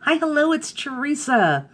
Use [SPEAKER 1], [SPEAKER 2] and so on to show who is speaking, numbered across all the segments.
[SPEAKER 1] Hi, hello, it's Teresa.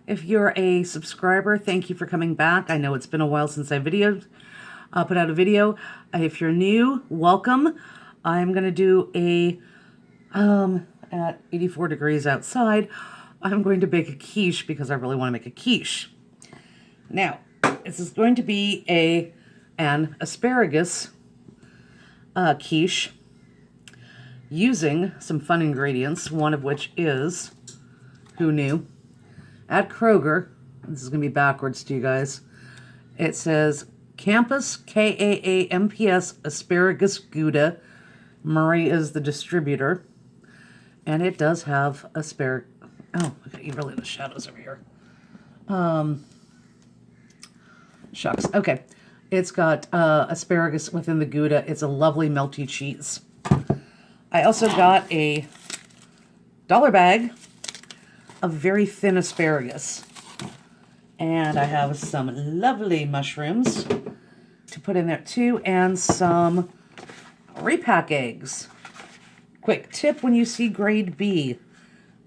[SPEAKER 1] If you're a subscriber, thank you for coming back. I know it's been a while since I put out a video. If you're new, welcome. I'm going to do at 84 degrees outside, I'm going to bake a quiche because I really want to make a quiche. Now, this is going to be an asparagus quiche using some fun ingredients, one of which is, who knew, at Kroger, this is going to be backwards to you guys, it says Campus, Kaamps Asparagus Gouda. Murray is the distributor. And it does have asparagus. Oh, okay, you're really in the shadows over here. Shucks. Okay. It's got asparagus within the Gouda. It's a lovely melty cheese. I also got a dollar bag of very thin asparagus. And I have some lovely mushrooms to put in there too, and some repack eggs. Quick tip when you see grade B.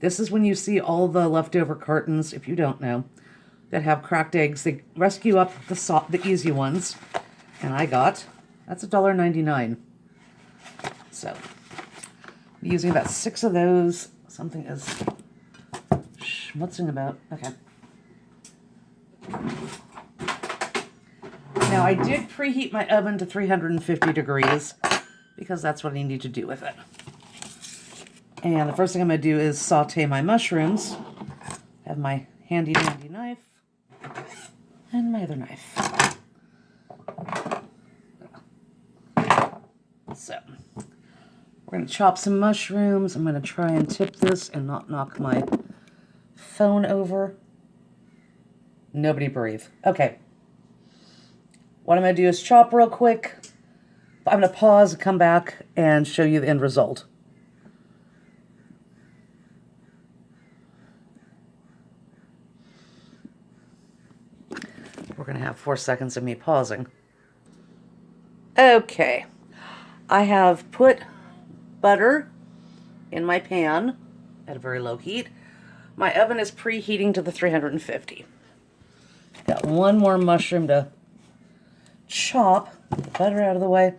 [SPEAKER 1] This is when you see all the leftover cartons, if you don't know, that have cracked eggs. They rescue up the easy ones. And I got, that's $1.99. So, I'm using about 6 of those. Something is schmutzing about. Okay. Now, I did preheat my oven to 350 degrees because that's what I need to do with it. And the first thing I'm going to do is saute my mushrooms. I have my handy dandy knife and my other knife. So, we're going to chop some mushrooms. I'm going to try and tip this and not knock my phone over. Nobody breathe. Okay. What I'm going to do is chop real quick. I'm going to pause, come back, and show you the end result. We're going to have 4 seconds of me pausing. Okay. I have put butter in my pan at a very low heat. My oven is preheating to the 350. Got one more mushroom to chop. Get the butter out of the way.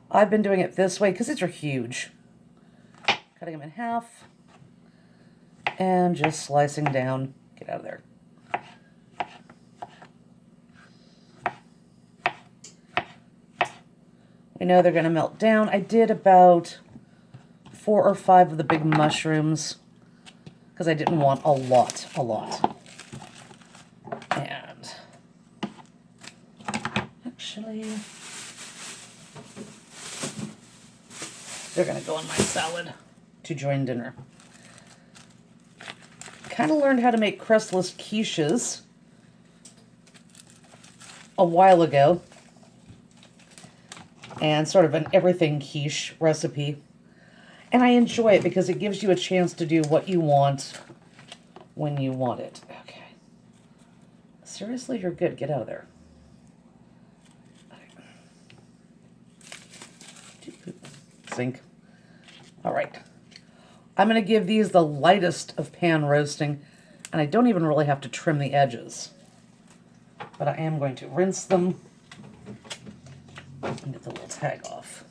[SPEAKER 1] I've been doing it this way because these are huge. Cutting them in half and just slicing down. Get out of there. We know they're going to melt down. I did about 4 or 5 of the big mushrooms because I didn't want a lot. And actually, they're going to go on my salad to join dinner. Kind of learned how to make crustless quiches a while ago. And sort of an everything quiche recipe. And I enjoy it because it gives you a chance to do what you want when you want it. Okay. Seriously, you're good. Get out of there. Sink. All right. I'm going to give these the lightest of pan roasting, and I don't even really have to trim the edges. But I am going to rinse them and get the little tag off.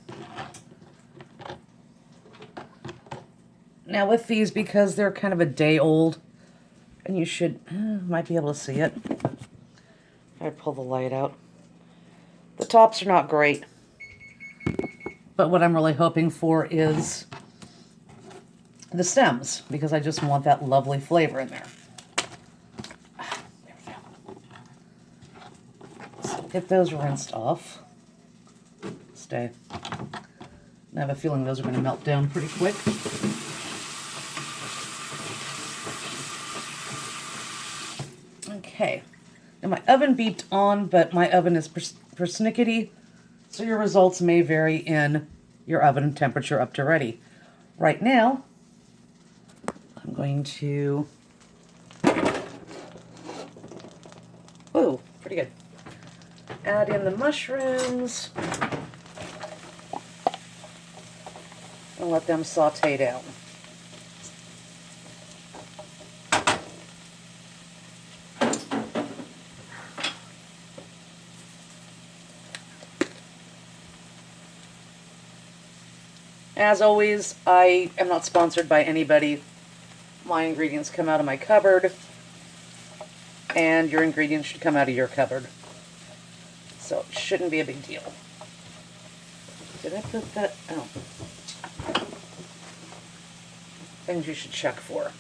[SPEAKER 1] Now with these, because they're kind of a day old, and you might be able to see it. I'd pull the light out. The tops are not great, but what I'm really hoping for is the stems, because I just want that lovely flavor in there. There we go. So get those rinsed off. Stay. I have a feeling those are going to melt down pretty quick. Okay. Now my oven beeped on, but my oven is persnickety, so your results may vary in your oven temperature up to ready. Right now, I'm going to... Ooh, pretty good. Add in the mushrooms. And let them saute down. As always, I am not sponsored by anybody. My ingredients come out of my cupboard, and your ingredients should come out of your cupboard. So it shouldn't be a big deal. Did I put that? Oh. Things you should check for.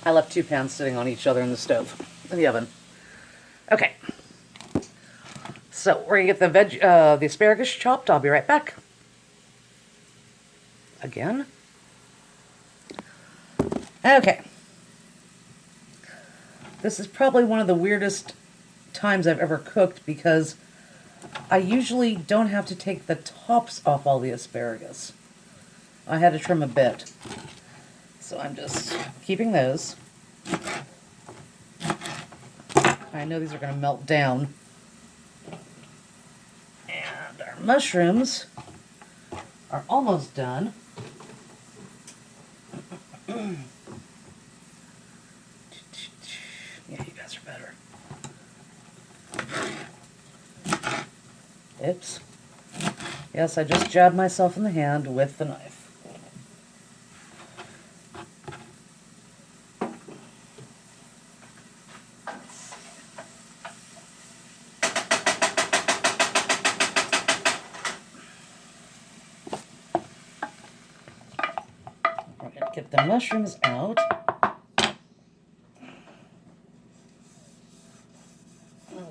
[SPEAKER 1] I left 2 pans sitting on each other in the stove, in the oven. Okay. So we're gonna get the asparagus chopped. I'll be right back. Again. Okay. This is probably one of the weirdest times I've ever cooked because I usually don't have to take the tops off all the asparagus. I had to trim a bit. So I'm just keeping those. I know these are going to melt down. And our mushrooms are almost done. Yeah, you guys are better. Oops. Yes, I just jabbed myself in the hand with the knife. We're going to get the mushrooms out.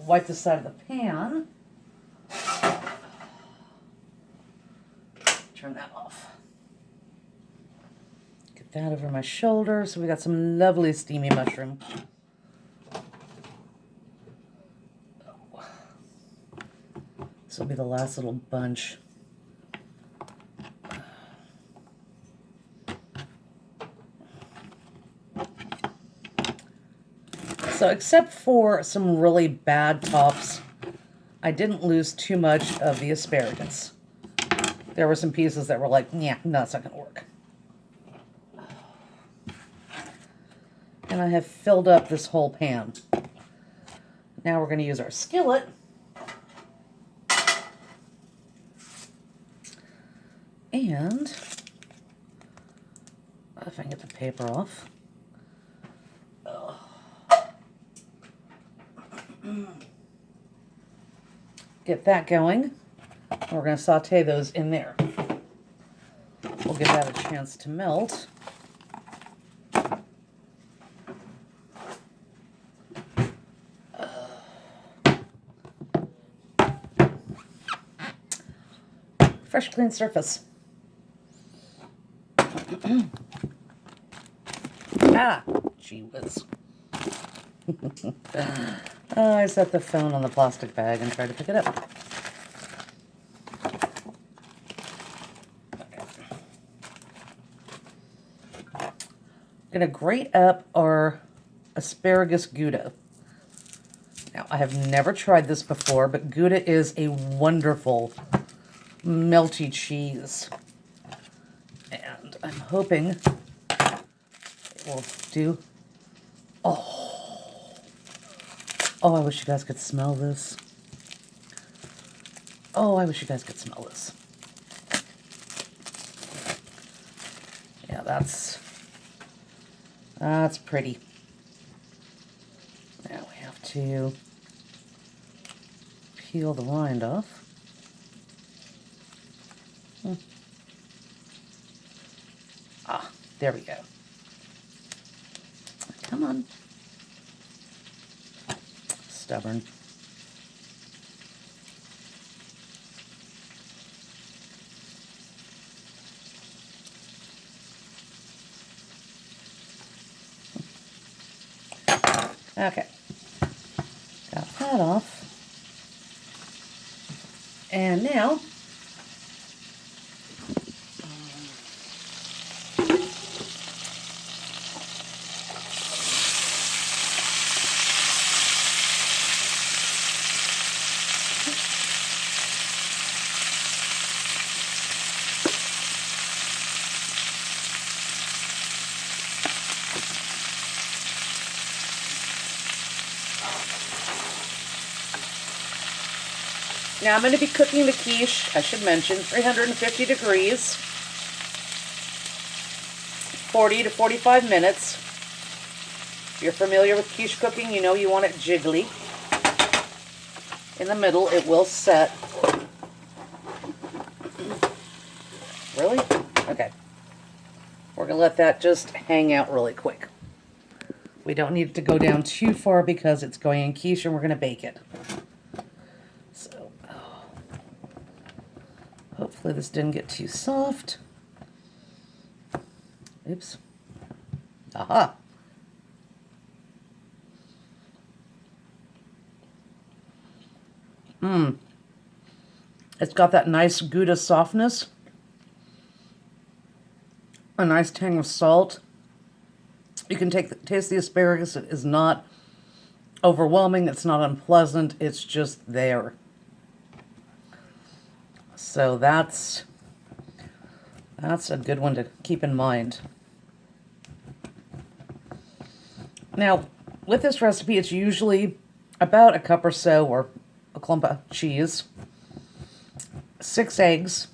[SPEAKER 1] Wipe the side of the pan. Turn that off. Get that over my shoulder so we got some lovely steamy mushroom. This will be the last little bunch. So except for some really bad tops, I didn't lose too much of the asparagus. There were some pieces that were like, yeah, no, it's not going to work. And I have filled up this whole pan. Now we're going to use our skillet. And if I can get the paper off. Get that going. We're going to saute those in there. We'll give that a chance to melt. Fresh, clean surface. Ah, gee whiz. I set the phone on the plastic bag and tried to pick it up. I'm going to grate up our asparagus Gouda. Now, I have never tried this before, but Gouda is a wonderful melty cheese. And I'm hoping it will do. Oh, I wish you guys could smell this. Oh, I wish you guys could smell this. Yeah, that's pretty. Now we have to peel the rind off. Ah, there we go. Come on. Stubborn. Okay. Got that off. And now Now I'm going to be cooking the quiche, I should mention, 350 degrees, 40 to 45 minutes. If you're familiar with quiche cooking, you know you want it jiggly. In the middle, it will set. Really? Okay. We're going to let that just hang out really quick. We don't need it to go down too far because it's going in quiche and we're going to bake it. So, hopefully this didn't get too soft. Oops. Aha. It's got that nice Gouda softness. A nice tang of salt. You can taste the asparagus. It is not overwhelming. It's not unpleasant. It's just there. So that's a good one to keep in mind. Now, with this recipe, it's usually about a cup or so, or a clump of cheese, 6 eggs,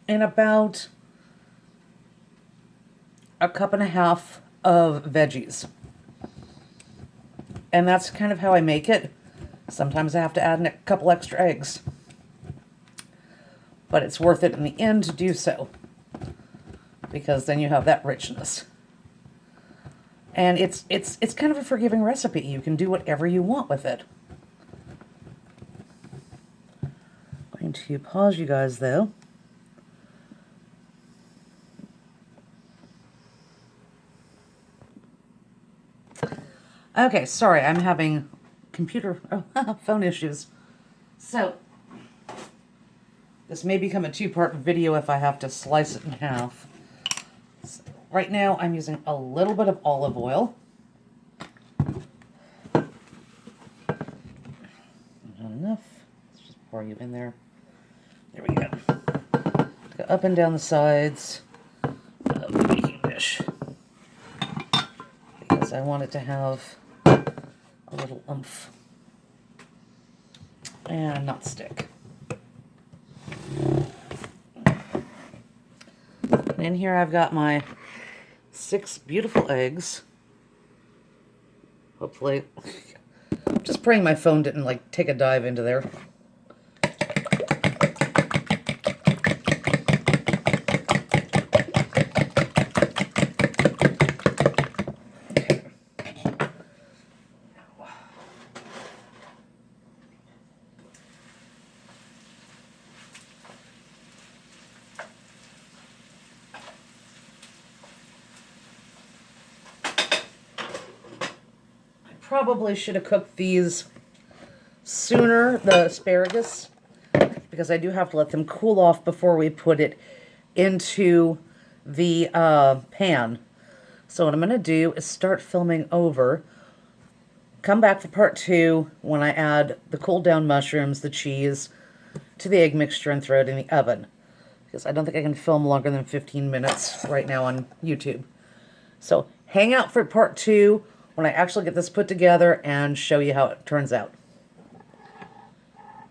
[SPEAKER 1] and about a cup and a half of veggies. And that's kind of how I make it. Sometimes I have to add a couple extra eggs. But it's worth it in the end to do so, because then you have that richness. And it's kind of a forgiving recipe. You can do whatever you want with it. I'm going to pause you guys though. Okay, sorry, I'm having phone issues. So, this may become a 2-part video if I have to slice it in half. So, right now, I'm using a little bit of olive oil. Not enough. Let's just pour you in there. There we go. Go up and down the sides of the baking dish, because I want it to have a little oomph and not stick. And in here I've got my 6 beautiful eggs. Hopefully, I'm just praying my phone didn't like take a dive into there. Probably should have cooked these sooner, the asparagus, because I do have to let them cool off before we put it into the pan. So what I'm going to do is start filming over, come back for part 2 when I add the cooled down mushrooms, the cheese, to the egg mixture and throw it in the oven, because I don't think I can film longer than 15 minutes right now on YouTube. So hang out for part 2 when I actually get this put together and show you how it turns out.